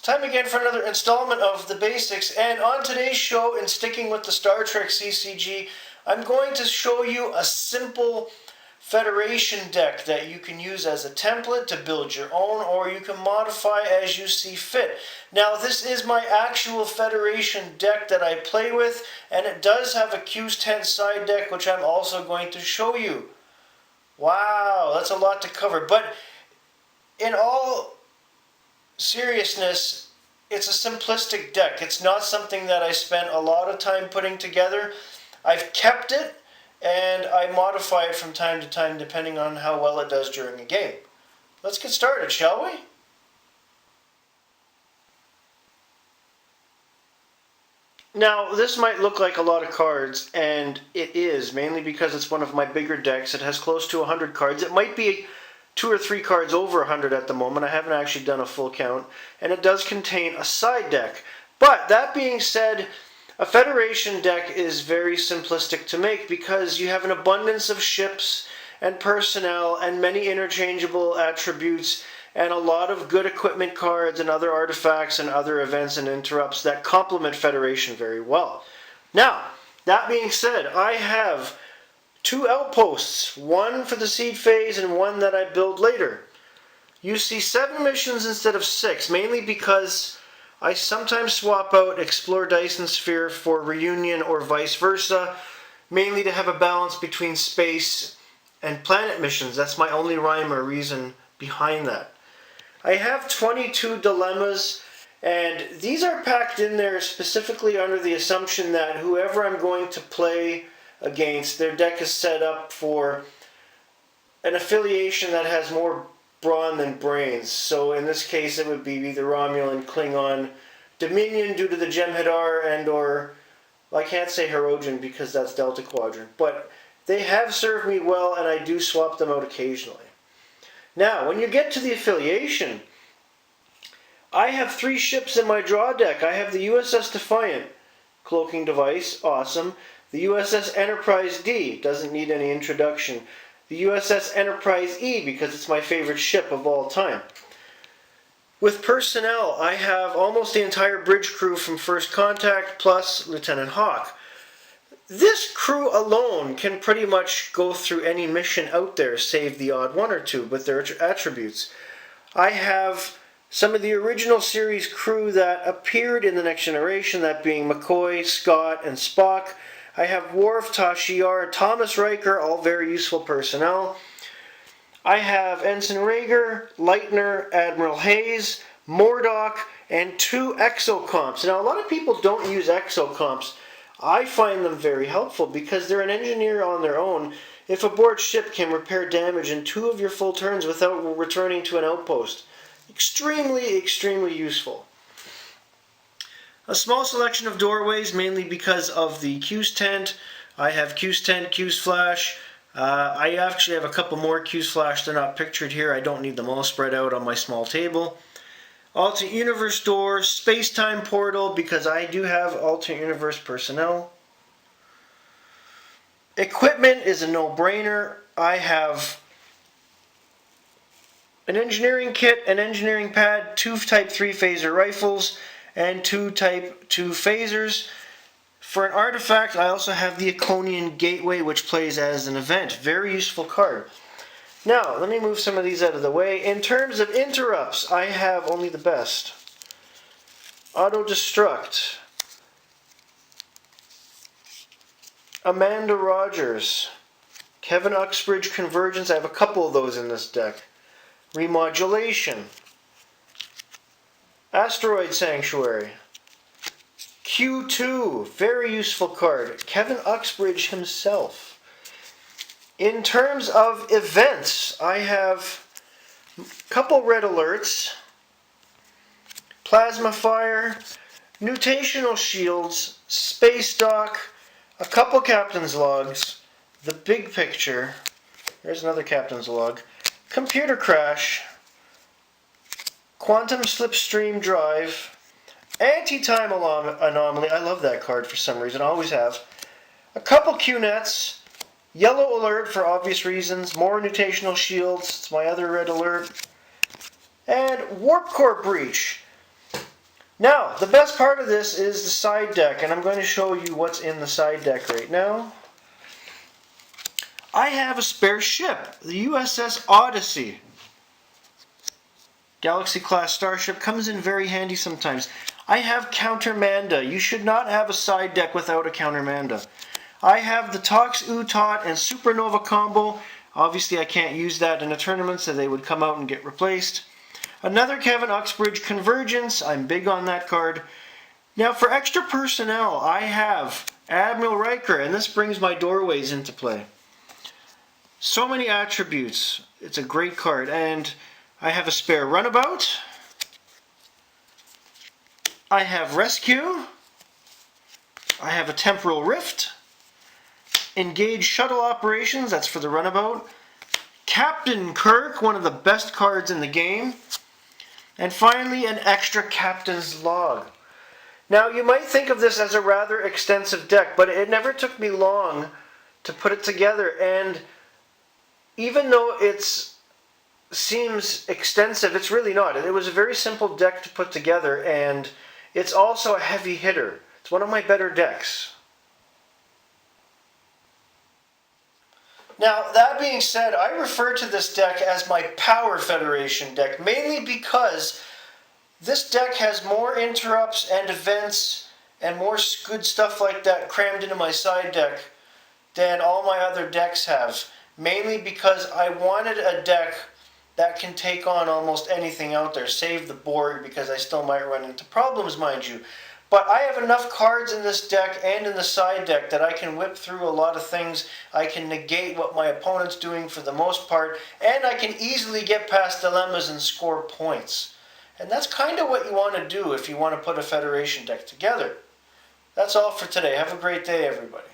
It's time again for another installment of The Basics, and on today's show, and sticking with the Star Trek CCG, I'm going to show you a simple Federation deck that you can use as a template to build your own, or you can modify as you see fit. Now, this is my actual Federation deck that I play with, and it does have a Q's10 side deck, which I'm also going to show you. Wow, that's a lot to cover, but in all seriousness, it's a simplistic deck. It's not something that I spent a lot of time putting together. I've kept it, and I modify it from time to time depending on how well it does during a game. Let's get started, shall we? Now, this might look like a lot of cards, and it is, mainly because it's one of my bigger decks. It has close to 100 cards. It might be 2 or 3 cards over 100 at the moment. I haven't actually done a full count. And it does contain a side deck. But that being said, a Federation deck is very simplistic to make because you have an abundance of ships and personnel and many interchangeable attributes and a lot of good equipment cards and other artifacts and other events and interrupts that complement Federation very well. Now, that being said, I have 2 outposts, one for the seed phase and one that I build later. You see 7 missions instead of 6, mainly because I sometimes swap out Explore Dyson Sphere for Reunion or vice versa, mainly to have a balance between space and planet missions. That's my only rhyme or reason behind that. I have 22 dilemmas, and these are packed in there specifically under the assumption that whoever I'm going to play against, their deck is set up for an affiliation that has more brawn than brains. So in this case it would be either Romulan, Klingon, Dominion due to the Jem'Hadar, and or, well, I can't say Hirogen because that's Delta Quadrant, but they have served me well and I do swap them out occasionally. Now, when you get to the affiliation, I have 3 ships in my draw deck. I have the USS Defiant, cloaking device, awesome. The USS Enterprise D, doesn't need any introduction. The USS Enterprise E, because it's my favorite ship of all time. With personnel, I have almost the entire bridge crew from First Contact, plus Lieutenant Hawk. This crew alone can pretty much go through any mission out there, save the odd one or two with their attributes. I have some of the original series crew that appeared in The Next Generation, that being McCoy, Scott, and Spock. I have Worf, Tashiar, Thomas Riker, all very useful personnel. I have Ensign Rager, Leitner, Admiral Hayes, Mordock, and 2 exocomps. Now, a lot of people don't use exocomps. I find them very helpful because they're an engineer on their own. If a board ship can repair damage in 2 of your full turns without returning to an outpost. Extremely, extremely useful. A small selection of doorways, mainly because of the Q's tent. I have Q's tent, Q's flash. I actually have a couple more Q's flash. They're not pictured here. I don't need them all spread out on my small table. Alternate universe door, space-time portal, because I do have alternate universe personnel. Equipment is a no-brainer. I have an engineering kit, an engineering pad, 2 Type 3 phaser rifles, and 2 Type 2 phasers. For an artifact, I also have the Iconian Gateway, which plays as an event. Very useful card. Now, let me move some of these out of the way. In terms of interrupts, I have only the best. Auto-destruct. Amanda Rogers. Kevin Uxbridge Convergence. I have a couple of those in this deck. Remodulation. Asteroid Sanctuary. Q2, very useful card. Kevin Uxbridge himself. In terms of events, I have a couple red alerts, plasma fire, nutational shields, space dock, a couple captain's logs, the big picture, there's another captain's log, computer crash, quantum slipstream drive, anti-time anomaly, I love that card for some reason, I always have, a couple Q-nets, yellow alert for obvious reasons, more nutational shields, it's my other red alert, and warp core breach. Now, the best part of this is the side deck, and I'm going to show you what's in the side deck right now. I have a spare ship, the USS Odyssey. Galaxy class starship, comes in very handy sometimes. I have countermanda. You should not have a side deck without a countermanda. I have the Tox Utot and Supernova combo. Obviously I can't use that in a tournament, so they would come out and get replaced. Another Kevin Uxbridge Convergence. I'm big on that card. Now for extra personnel, I have Admiral Riker, and this brings my doorways into play. So many attributes. It's a great card. And I have a spare runabout. I have rescue. I have a temporal rift. Engage shuttle operations, that's for the runabout. Captain Kirk, one of the best cards in the game. And finally, an extra captain's log. Now, you might think of this as a rather extensive deck, but it never took me long to put it together. And even though it seems extensive, it's really not. It was a very simple deck to put together, and it's also a heavy hitter. It's one of my better decks. Now, that being said, I refer to this deck as my Power Federation deck, mainly because this deck has more interrupts and events and more good stuff like that crammed into my side deck than all my other decks have. Mainly because I wanted a deck that can take on almost anything out there, save the board, because I still might run into problems, mind you. But I have enough cards in this deck and in the side deck that I can whip through a lot of things. I can negate what my opponent's doing for the most part, and I can easily get past dilemmas and score points. And that's kind of what you want to do if you want to put a Federation deck together. That's all for today. Have a great day, everybody.